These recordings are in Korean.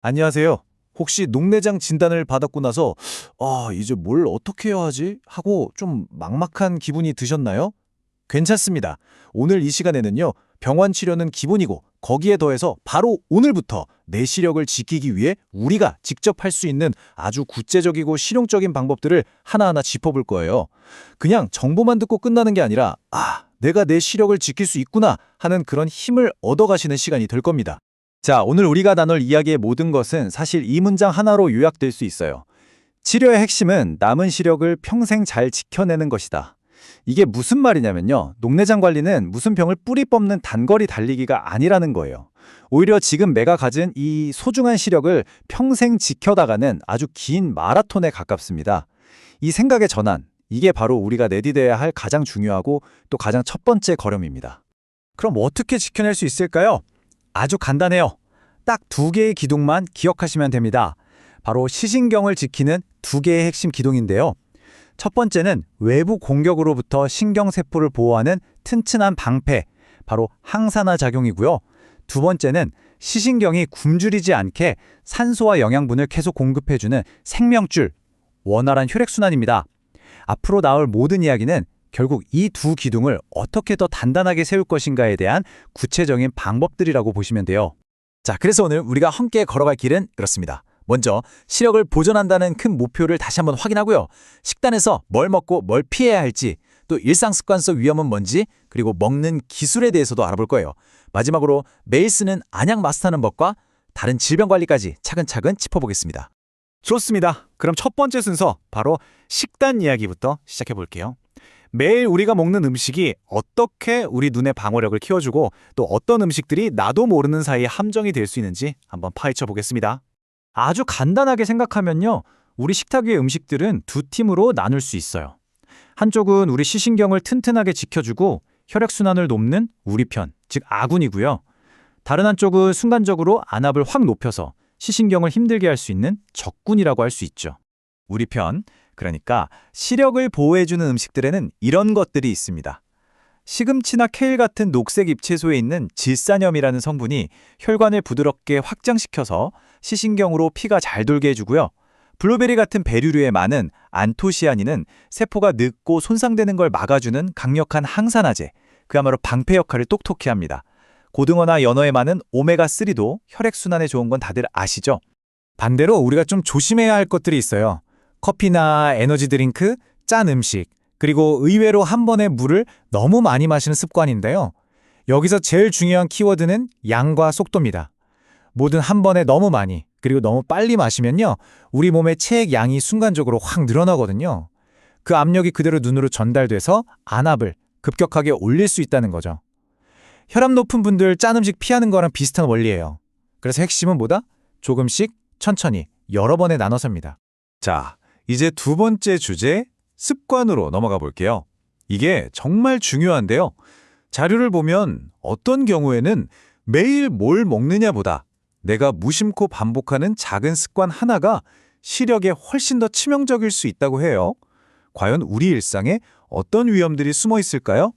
안녕하세요. 혹시 녹내장 진단을 받았고 나서 이제 뭘 어떻게 해야 하지? 하고 좀 막막한 기분이 드셨나요? 괜찮습니다. 오늘 이 시간에는요. 병원 치료는 기본이고 거기에 더해서 바로 오늘부터 내 시력을 지키기 위해 우리가 직접 할 수 있는 아주 구체적이고 실용적인 방법들을 하나하나 짚어볼 거예요. 그냥 정보만 듣고 끝나는 게 아니라 내가 내 시력을 지킬 수 있구나 하는 그런 힘을 얻어가시는 시간이 될 겁니다. 자, 오늘 우리가 나눌 이야기의 모든 것은 사실 이 문장 하나로 요약될 수 있어요. 치료의 핵심은 남은 시력을 평생 잘 지켜내는 것이다. 이게 무슨 말이냐면요. 녹내장 관리는 무슨 병을 뿌리 뽑는 단거리 달리기가 아니라는 거예요. 오히려 지금 내가 가진 이 소중한 시력을 평생 지켜나가는 아주 긴 마라톤에 가깝습니다. 이 생각의 전환, 이게 바로 우리가 내디뎌야 할 가장 중요하고 또 가장 첫 번째 걸음입니다. 그럼 어떻게 지켜낼 수 있을까요? 아주 간단해요. 딱 두 개의 기둥만 기억하시면 됩니다. 바로 시신경을 지키는 두 개의 핵심 기둥인데요. 첫 번째는 외부 공격으로부터 신경세포를 보호하는 튼튼한 방패, 바로 항산화 작용이고요. 두 번째는 시신경이 굶주리지 않게 산소와 영양분을 계속 공급해주는 생명줄, 원활한 혈액순환입니다. 앞으로 나올 모든 이야기는 결국 이 두 기둥을 어떻게 더 단단하게 세울 것인가에 대한 구체적인 방법들이라고 보시면 돼요. 자, 그래서 오늘 우리가 함께 걸어갈 길은 이렇습니다. 먼저 시력을 보존한다는 큰 목표를 다시 한번 확인하고요. 식단에서 뭘 먹고 뭘 피해야 할지, 또 일상 습관 속 위험은 뭔지, 그리고 먹는 기술에 대해서도 알아볼 거예요. 마지막으로 매일 쓰는 안약 마스터하는 법과 다른 질병 관리까지 차근차근 짚어보겠습니다. 좋습니다. 그럼 첫 번째 순서, 바로 식단 이야기부터 시작해 볼게요. 매일 우리가 먹는 음식이 어떻게 우리 눈의 방어력을 키워주고 또 어떤 음식들이 나도 모르는 사이에 함정이 될 수 있는지 한번 파헤쳐 보겠습니다. 아주 간단하게 생각하면요. 우리 식탁 위의 음식들은 두 팀으로 나눌 수 있어요. 한쪽은 우리 시신경을 튼튼하게 지켜주고 혈액순환을 돕는 우리 편, 즉 아군이고요. 다른 한쪽은 순간적으로 안압을 확 높여서 시신경을 힘들게 할 수 있는 적군이라고 할 수 있죠. 우리 편, 그러니까 시력을 보호해주는 음식들에는 이런 것들이 있습니다. 시금치나 케일 같은 녹색 잎채소에 있는 질산염이라는 성분이 혈관을 부드럽게 확장시켜서 시신경으로 피가 잘 돌게 해주고요. 블루베리 같은 베리류에 많은 안토시아닌은 세포가 늙고 손상되는 걸 막아주는 강력한 항산화제, 그야말로 방패 역할을 똑똑히 합니다. 고등어나 연어에 많은 오메가3도 혈액순환에 좋은 건 다들 아시죠? 반대로 우리가 좀 조심해야 할 것들이 있어요. 커피나 에너지 드링크, 짠 음식, 그리고 의외로 한 번에 물을 너무 많이 마시는 습관인데요. 여기서 제일 중요한 키워드는 양과 속도입니다. 뭐든 한 번에 너무 많이, 그리고 너무 빨리 마시면요. 우리 몸의 체액 양이 순간적으로 확 늘어나거든요. 그 압력이 그대로 눈으로 전달돼서 안압을 급격하게 올릴 수 있다는 거죠. 혈압 높은 분들 짠 음식 피하는 거랑 비슷한 원리예요. 그래서 핵심은 뭐다? 조금씩, 천천히, 여러 번에 나눠서입니다. 자, 이제 두 번째 주제, 습관으로 넘어가 볼게요. 이게 정말 중요한데요. 자료를 보면 어떤 경우에는 매일 뭘 먹느냐보다 내가 무심코 반복하는 작은 습관 하나가 시력에 훨씬 더 치명적일 수 있다고 해요. 과연 우리 일상에 어떤 위험들이 숨어 있을까요?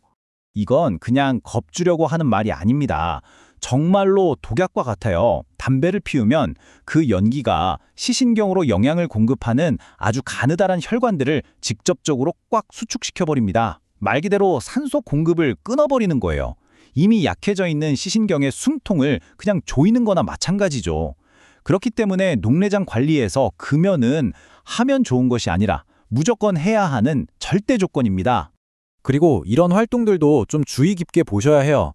이건 그냥 겁주려고 하는 말이 아닙니다. 정말로 독약과 같아요. 담배를 피우면 그 연기가 시신경으로 영양을 공급하는 아주 가느다란 혈관들을 직접적으로 꽉 수축시켜버립니다. 말 그대로 산소 공급을 끊어버리는 거예요. 이미 약해져 있는 시신경의 숨통을 그냥 조이는 거나 마찬가지죠. 그렇기 때문에 녹내장 관리에서 금연은 하면 좋은 것이 아니라 무조건 해야 하는 절대 조건입니다. 그리고 이런 활동들도 좀 주의 깊게 보셔야 해요.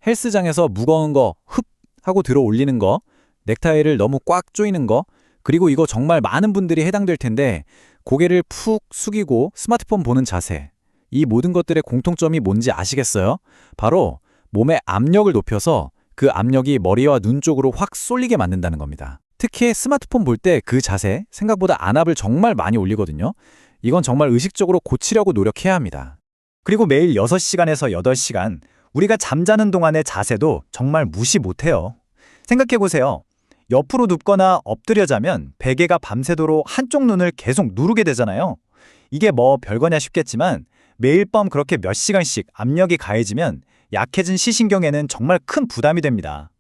헬스장에서 무거운 거 흡 하고 들어 올리는 거, 넥타이를 너무 꽉 조이는 거, 그리고 이거 정말 많은 분들이 해당될 텐데 고개를 푹 숙이고 스마트폰 보는 자세. 이 모든 것들의 공통점이 뭔지 아시겠어요? 바로 몸의 압력을 높여서 그 압력이 머리와 눈 쪽으로 확 쏠리게 만든다는 겁니다. 특히 스마트폰 볼 때 그 자세, 생각보다 안압을 정말 많이 올리거든요. 이건 정말 의식적으로 고치려고 노력해야 합니다. 그리고 매일 6시간에서 8시간, 우리가 잠자는 동안의 자세도 정말 무시 못해요. 생각해보세요. 옆으로 눕거나 엎드려 자면 베개가 밤새도록 한쪽 눈을 계속 누르게 되잖아요. 이게 뭐 별거냐 싶겠지만 매일 밤 그렇게 몇 시간씩 압력이 가해지면 약해진 시신경에는 정말 큰 부담이 됩니다.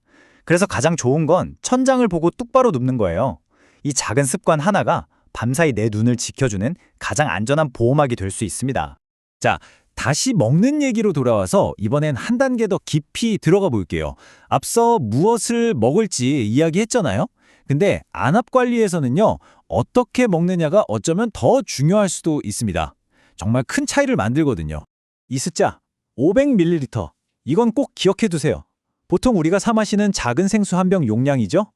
그래서 가장 좋은 건 천장을 보고 똑바로 눕는 거예요. 이 작은 습관 하나가 밤사이 내 눈을 지켜주는 가장 안전한 보호막이 될 수 있습니다. 자, 다시 먹는 얘기로 돌아와서 이번엔 한 단계 더 깊이 들어가 볼게요. 앞서 무엇을 먹을지 이야기했잖아요. 근데 안압 관리에서는요, 어떻게 먹느냐가 어쩌면 더 중요할 수도 있습니다. 정말 큰 차이를 만들거든요. 이 숫자, 500ml. 이건 꼭 기억해 두세요. 보통 우리가 사 마시는 작은 생수 한 병 용량이죠?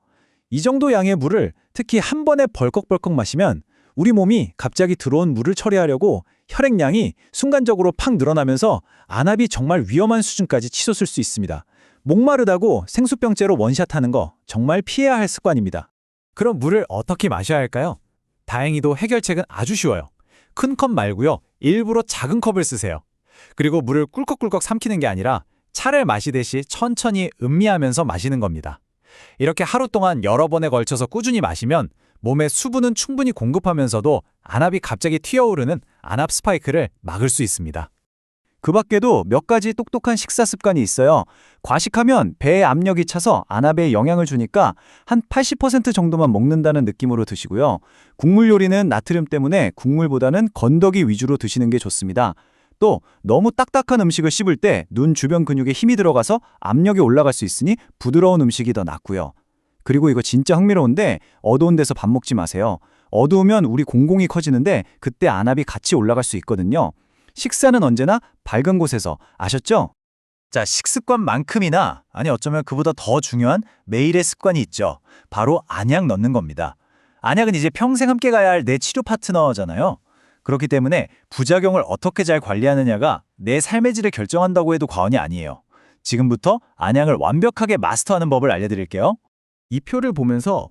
이 정도 양의 물을 특히 한 번에 벌컥벌컥 마시면 우리 몸이 갑자기 들어온 물을 처리하려고 혈액량이 순간적으로 팍 늘어나면서 안압이 정말 위험한 수준까지 치솟을 수 있습니다. 목마르다고 생수병째로 원샷하는 거 정말 피해야 할 습관입니다. 그럼 물을 어떻게 마셔야 할까요? 다행히도 해결책은 아주 쉬워요. 큰 컵 말고요. 일부러 작은 컵을 쓰세요. 그리고 물을 꿀꺽꿀꺽 삼키는 게 아니라 차를 마시듯이 천천히 음미하면서 마시는 겁니다. 이렇게 하루 동안 여러 번에 걸쳐서 꾸준히 마시면 몸에 수분은 충분히 공급하면서도 안압이 갑자기 튀어오르는 안압 스파이크를 막을 수 있습니다. 그 밖에도 몇 가지 똑똑한 식사 습관이 있어요. 과식하면 배에 압력이 차서 안압에 영향을 주니까 한 80% 정도만 먹는다는 느낌으로 드시고요. 국물 요리는 나트륨 때문에 국물보다는 건더기 위주로 드시는 게 좋습니다. 또 너무 딱딱한 음식을 씹을 때 눈 주변 근육에 힘이 들어가서 압력이 올라갈 수 있으니 부드러운 음식이 더 낫고요. 그리고 이거 진짜 흥미로운데 어두운 데서 밥 먹지 마세요. 어두우면 우리 공공이 커지는데 그때 안압이 같이 올라갈 수 있거든요. 식사는 언제나 밝은 곳에서, 아셨죠? 자, 식습관만큼이나, 아니 어쩌면 그보다 더 중요한 매일의 습관이 있죠. 바로 안약 넣는 겁니다. 안약은 이제 평생 함께 가야 할 내 치료 파트너잖아요. 그렇기 때문에 부작용을 어떻게 잘 관리하느냐가 내 삶의 질을 결정한다고 해도 과언이 아니에요. 지금부터 안약을 완벽하게 마스터하는 법을 알려드릴게요. 이 표를 보면서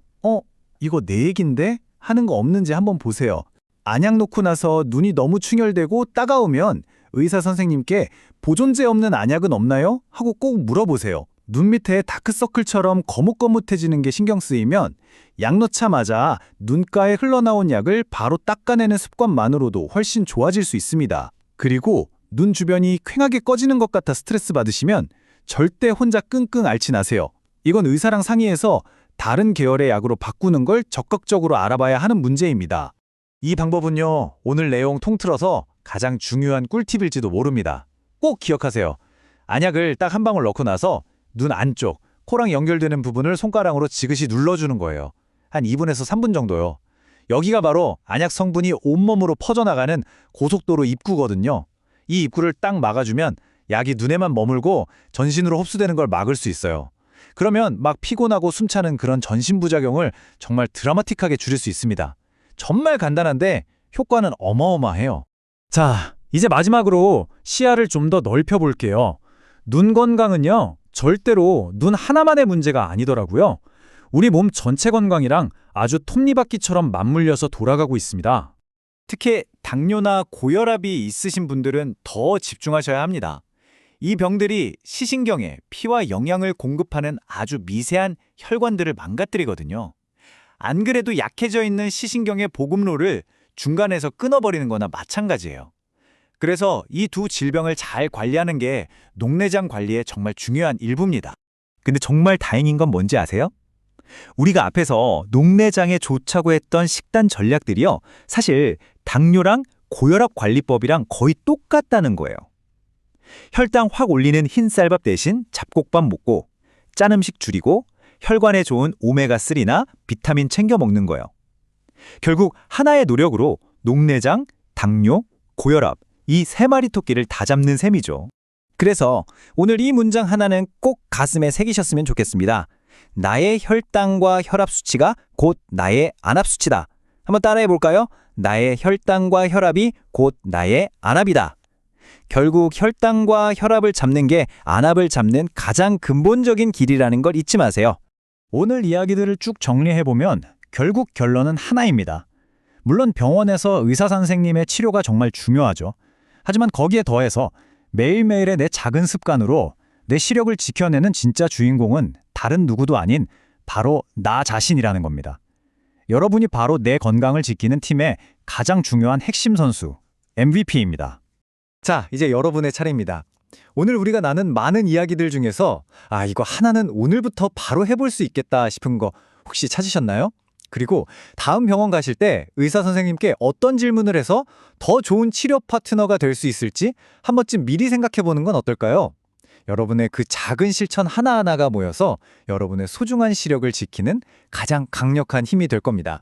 이거 내 얘긴데? 하는 거 없는지 한번 보세요. 안약 놓고 나서 눈이 너무 충혈되고 따가우면 의사 선생님께 보존제 없는 안약은 없나요? 하고 꼭 물어보세요. 눈 밑에 다크서클처럼 거뭇거뭇해지는 게 신경 쓰이면 약 넣자마자 눈가에 흘러나온 약을 바로 닦아내는 습관만으로도 훨씬 좋아질 수 있습니다. 그리고 눈 주변이 퀭하게 꺼지는 것 같아 스트레스 받으시면 절대 혼자 끙끙 앓지 마세요. 이건 의사랑 상의해서 다른 계열의 약으로 바꾸는 걸 적극적으로 알아봐야 하는 문제입니다. 이 방법은요, 오늘 내용 통틀어서 가장 중요한 꿀팁일지도 모릅니다. 꼭 기억하세요. 안약을 딱 한 방울 넣고 나서 눈 안쪽, 코랑 연결되는 부분을 손가락으로 지그시 눌러주는 거예요. 한 2분에서 3분 정도요. 여기가 바로 안약 성분이 온몸으로 퍼져나가는 고속도로 입구거든요. 이 입구를 딱 막아주면 약이 눈에만 머물고 전신으로 흡수되는 걸 막을 수 있어요. 그러면 막 피곤하고 숨차는 그런 전신 부작용을 정말 드라마틱하게 줄일 수 있습니다. 정말 간단한데 효과는 어마어마해요. 자, 이제 마지막으로 시야를 좀 더 넓혀볼게요. 눈 건강은요, 절대로 눈 하나만의 문제가 아니더라고요. 우리 몸 전체 건강이랑 아주 톱니바퀴처럼 맞물려서 돌아가고 있습니다. 특히 당뇨나 고혈압이 있으신 분들은 더 집중하셔야 합니다. 이 병들이 시신경에 피와 영양을 공급하는 아주 미세한 혈관들을 망가뜨리거든요. 안 그래도 약해져 있는 시신경의 보급로를 중간에서 끊어버리는 거나 마찬가지예요. 그래서 이 두 질병을 잘 관리하는 게 녹내장 관리의 정말 중요한 일부입니다. 근데 정말 다행인 건 뭔지 아세요? 우리가 앞에서 녹내장에 좋다고 했던 식단 전략들이요, 사실 당뇨랑 고혈압 관리법이랑 거의 똑같다는 거예요. 혈당 확 올리는 흰쌀밥 대신 잡곡밥 먹고, 짠 음식 줄이고, 혈관에 좋은 오메가3나 비타민 챙겨 먹는 거예요. 결국 하나의 노력으로 녹내장, 당뇨, 고혈압, 이 세 마리 토끼를 다 잡는 셈이죠. 그래서 오늘 이 문장 하나는 꼭 가슴에 새기셨으면 좋겠습니다. 나의 혈당과 혈압 수치가 곧 나의 안압 수치다. 한번 따라해 볼까요? 나의 혈당과 혈압이 곧 나의 안압이다. 결국 혈당과 혈압을 잡는 게 안압을 잡는 가장 근본적인 길이라는 걸 잊지 마세요. 오늘 이야기들을 쭉 정리해보면 결국 결론은 하나입니다. 물론 병원에서 의사 선생님의 치료가 정말 중요하죠. 하지만 거기에 더해서 매일매일의 내 작은 습관으로 내 시력을 지켜내는 진짜 주인공은 다른 누구도 아닌 바로 나 자신이라는 겁니다. 여러분이 바로 내 건강을 지키는 팀의 가장 중요한 핵심 선수, MVP입니다. 자, 이제 여러분의 차례입니다. 오늘 우리가 나눈 많은 이야기들 중에서 이거 하나는 오늘부터 바로 해볼 수 있겠다 싶은 거 혹시 찾으셨나요? 그리고 다음 병원 가실 때 의사 선생님께 어떤 질문을 해서 더 좋은 치료 파트너가 될 수 있을지 한 번쯤 미리 생각해 보는 건 어떨까요? 여러분의 그 작은 실천 하나하나가 모여서 여러분의 소중한 시력을 지키는 가장 강력한 힘이 될 겁니다.